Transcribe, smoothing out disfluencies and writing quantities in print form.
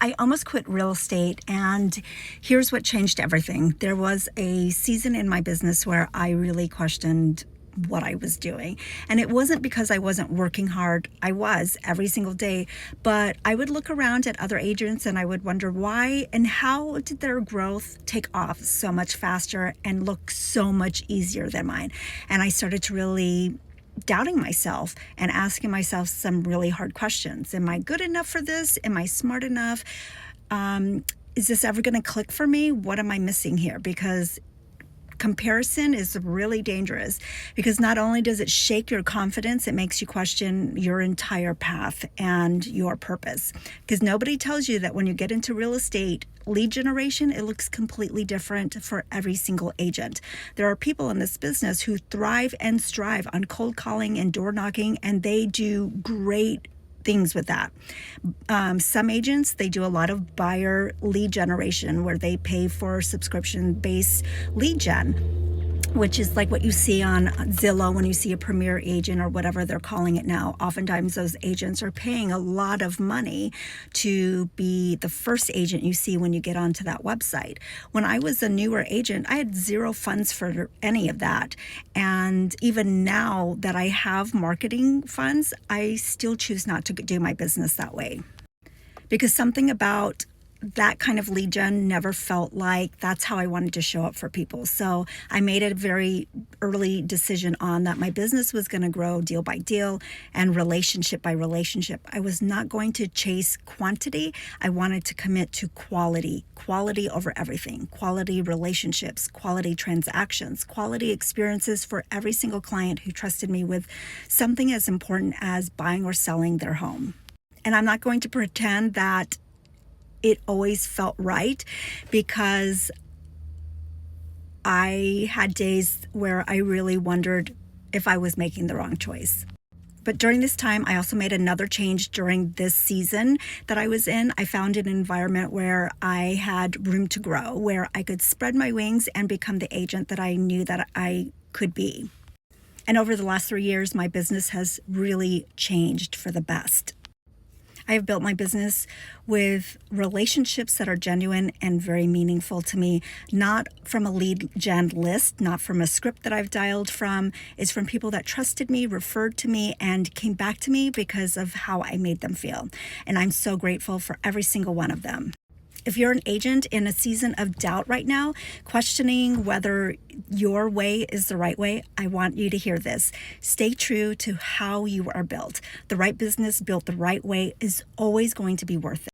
I almost quit real estate, and here's what changed everything. There was a season in my business where I really questioned what I was doing. And it wasn't because I wasn't working hard. I was every single day, but I would look around at other agents and I would wonder why and how did their growth take off so much faster and look so much easier than mine. And I started to really doubting myself and asking myself some really hard questions. Am I good enough for this? Am I smart enough? Is this ever going to click for me? What am I missing here? Because comparison is really dangerous, because not only does it shake your confidence, it makes you question your entire path and your purpose. Because nobody tells you that when you get into real estate, lead generation, it looks completely different for every single agent. There are people in this business who thrive and strive on cold calling and door knocking, and they do great things with that. Some agents, they do a lot of buyer lead generation where they pay for subscription-based lead gen, which is like what you see on Zillow when you see a premier agent or whatever they're calling it now. Oftentimes those agents are paying a lot of money to be the first agent you see when you get onto that website. When I was a newer agent, I had zero funds for any of that. And even now that I have marketing funds, I still choose not to do my business that way. Because something about that kind of lead gen never felt like that's how I wanted to show up for people. So I made a very early decision on that my business was going to grow deal by deal and relationship by relationship. I was not going to chase quantity. I wanted to commit to quality over everything, quality relationships, quality transactions, quality experiences for every single client who trusted me with something as important as buying or selling their home. And I'm not going to pretend that it always felt right, because I had days where I really wondered if I was making the wrong choice. But during this time, I also made another change during this season that I was in. I found an environment where I had room to grow, where I could spread my wings and become the agent that I knew that I could be. And over the last 3 years, my business has really changed for the best. I have built my business with relationships that are genuine and very meaningful to me, not from a lead gen list, not from a script that I've dialed from. It's from people that trusted me, referred to me, and came back to me because of how I made them feel. And I'm so grateful for every single one of them. If you're an agent in a season of doubt right now, questioning whether your way is the right way, I want you to hear this. Stay true to how you are built. The right business built the right way is always going to be worth it.